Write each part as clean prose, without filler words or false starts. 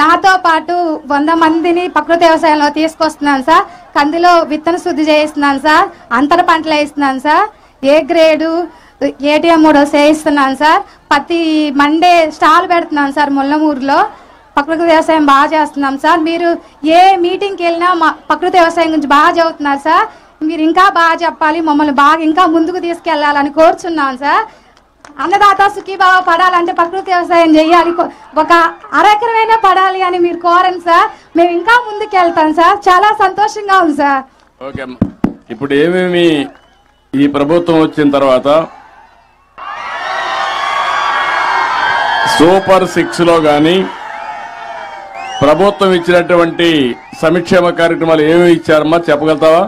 నాతో పాటు 100 మందిని ప్రకృతి వ్యవసాయంలో తీసుకొస్తున్నాను సార్. కందిలో విత్తన శుద్ధి చేయిస్తున్నాను సార్. అంతర పంటలు వేస్తున్నాను సార్. ఏ గ్రేడు ఏటీఎం 3 చేయిస్తున్నాను సార్. ప్రతి మండే స్టాల్ పెడుతున్నాను సార్. ముల్లమూరులో ప్రకృతి వ్యవసాయం బాగా చేస్తున్నాం సార్. మీరు ఏ మీటింగ్కి వెళ్ళినా మా ప్రకృతి వ్యవసాయం గురించి బాగా చదువుతున్నారు సార్. మీరు ఇంకా బాగా చెప్పాలి, మమ్మల్ని బాగా ఇంకా ముందుకు తీసుకెళ్లాలని కోరుచున్నాం సార్. అన్నదాత సుఖీభావ పడాలంటే ప్రకృతి వ్యవసాయం చేయాలి, ఒక అరెకరమైనా పడాలి అని మీరు కోరండి సార్. మేము ఇంకా ముందుకు వెళ్తాం సార్. చాలా సంతోషంగా ఉంది సార్. ఓకే, ఇప్పుడు ఏమేమి ఈ ప్రభుత్వం వచ్చిన తర్వాత సూపర్ 6 లో గాని ప్రభుత్వం ఇచ్చినటువంటి సంక్షేమ కార్యక్రమాలు ఏమేమి ఇచ్చారమ్మా చెప్పగలుగుతావా?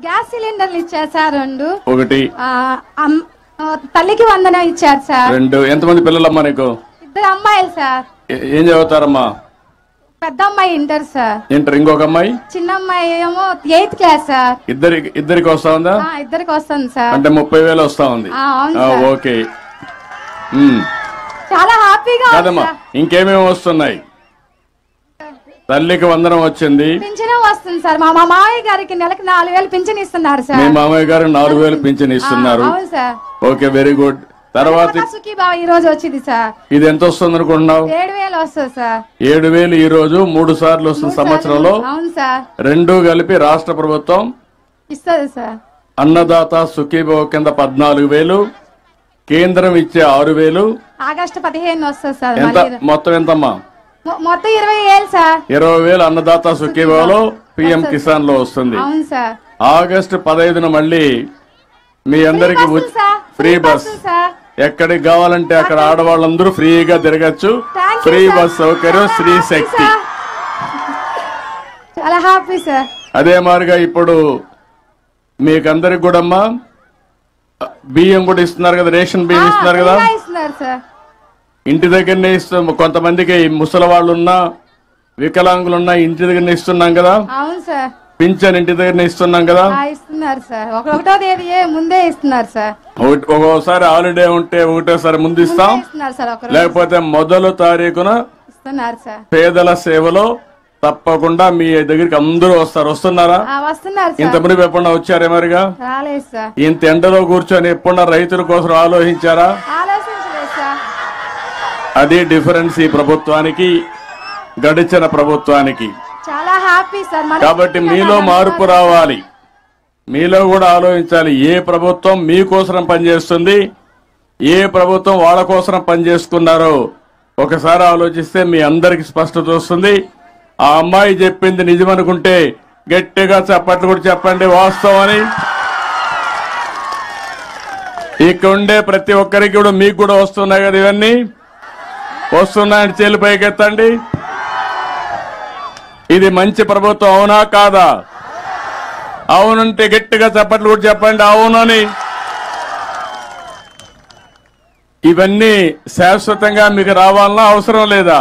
గ్యాస్ సిలిండర్లు ఇచ్చారు సార్ 2. ఒకటి తల్లికి వందనం ఇచ్చారు సార్. 2. ఎంతమంది పిల్లలమ్మా నీకు? 2 అమ్మాయిలు సార్. ఏం చదువుతారమ్మా? పెద్ద అమ్మాయి ఇంటర్ సార్. ఇంటర్. ఇంకొక అమ్మాయి? చిన్న అమ్మాయి ఏమో 8th క్లాస్ సార్. ఇద్దరికి వస్తా ఉందా? ఇద్దరికి వస్తుంది సార్. అంటే 30,000 వస్తా ఉంది. ఓకే, చాలా హ్యాపీగా కాదమ్మా. ఇంకేమేమి వస్తున్నాయి? తల్లికి వందనం వచ్చింది, పింఛన్ వస్తుంది సార్. మా మామయ్య గారికి నెలకు 4,000 పింఛన్ ఇస్తున్నారు సార్. మీ మామయ్య గారు 4,000 పింఛన్ ఇస్తున్నారు. Okay, very good. తర్వాత ఈ రోజు వచ్చింది సార్. ఇది ఎంత వస్తుంది అనుకుంటున్నావు? 7,000 వస్తుంది సార్. 7,000 ఈ రోజు 3 సార్లు వస్తుంది సంవత్సరంలో. అవును సార్. 2 కలిపి రాష్ట్ర ప్రభుత్వం ఇస్తుంది సార్. అన్నదాత సుఖీభావ కింద 14,000, కేంద్రం ఇచ్చే 6,000. ఆగస్టు 15 వస్తుంది సార్. మొత్తం ఎంతమ్మా? మొత్తం 20,000 సార్. 20,000 అన్నదాత సుఖీభావలో పిఎం కిసాన్ లో వస్తుంది. అవును సార్. ఆగస్టు 15న మళ్ళీ మీ అందరికి ఫ్రీ బస్. ఎక్కడికి కావాలంటే అక్కడ ఆడవాళ్ళందరూ ఫ్రీగా తిరగచ్చు. ఫ్రీ బస్ సౌకర్యం, శ్రీ శక్తి. చాలా హ్యాపీ సార్. అదే మాదిరిగా ఇప్పుడు మీకందరికి కూడా అమ్మా బియ్యం కూడా ఇస్తున్నారు కదా, రేషన్ బియ్యం ఇస్తున్నారు కదా. ఇంటి దగ్గరనే ఇస్తాం. కొంతమందికి ముసలి వాళ్ళు ఉన్నా, వికలాంగులున్నా ఇంటి దగ్గరనే ఇస్తున్నాం కదా. అవును సార్. పింఛన్ ఇంటి దగ్గరనే ఇస్తున్నాం కదా. ఇస్తున్నారు సార్. 1వ తేదీ ముందే ఇస్తున్నారు సార్. ఒక్కోసారి హాలిడే ఉంటే ఒకటేసారి ముందు ఇస్తాం, లేకపోతే మొదటి తారీఖున ఇస్తున్నారు సార్. పేదల సేవలో తప్పకుండా మీ దగ్గరికి అందరూ వస్తారు. వస్తున్నారా? ఇంత మునిపు ఎప్పుడన్నా వచ్చారే? మరిగా ఇంత ఎండలో కూర్చొని ఎప్పుడన్నా రైతుల కోసం ఆలోచించారా? అది డిఫరెన్స్ ఈ ప్రభుత్వానికి, గడిచిన ప్రభుత్వానికి. చాలా హ్యాపీ సార్. కాబట్టి మీలో మార్పు రావాలి, మీలో కూడా ఆలోచించాలి. ఏ ప్రభుత్వం మీకోసం పనిచేస్తుంది, ఏ ప్రభుత్వం వాళ్ళ కోసం పనిచేస్తున్నారో ఒకసారి ఆలోచిస్తే మీ అందరికి స్పష్టత వస్తుంది. ఆ అమ్మాయి చెప్పింది నిజమనుకుంటే గట్టిగా చప్పట్లు కూడా చెప్పండి వాస్తవం అని. ఇక్కడ ఉండే ప్రతి ఒక్కరికి కూడా మీకు కూడా వస్తున్నాయి కదా, ఇవన్నీ వస్తున్నాయని చేలు పైకెత్తండి. ఇది మంచి ప్రభుత్వం అవునా కాదా? అవునంటే గట్టిగా చప్పట్లు కూడా చెప్పండి అవునని. ఇవన్నీ శాశ్వతంగా మీకు రావాలన్నా అవసరం లేదా?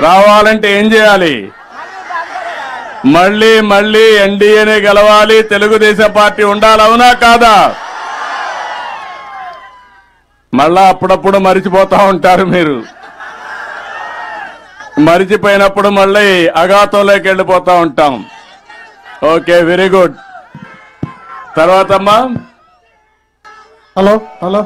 రావాలంటే ఏం చేయాలి? మళ్ళీ మళ్ళీ ఎన్డీఏనే గెలవాలి, తెలుగుదేశం పార్టీ ఉండాలి, అవునా కాదా? మళ్ళా అప్పుడప్పుడు మరిచిపోతా ఉంటారు మీరు. మరిచిపోయినప్పుడు మళ్ళీ అఘాతంలోకి వెళ్ళిపోతా ఉంటాం. Okay, very good. తర్వాత అమ్మా. హలో.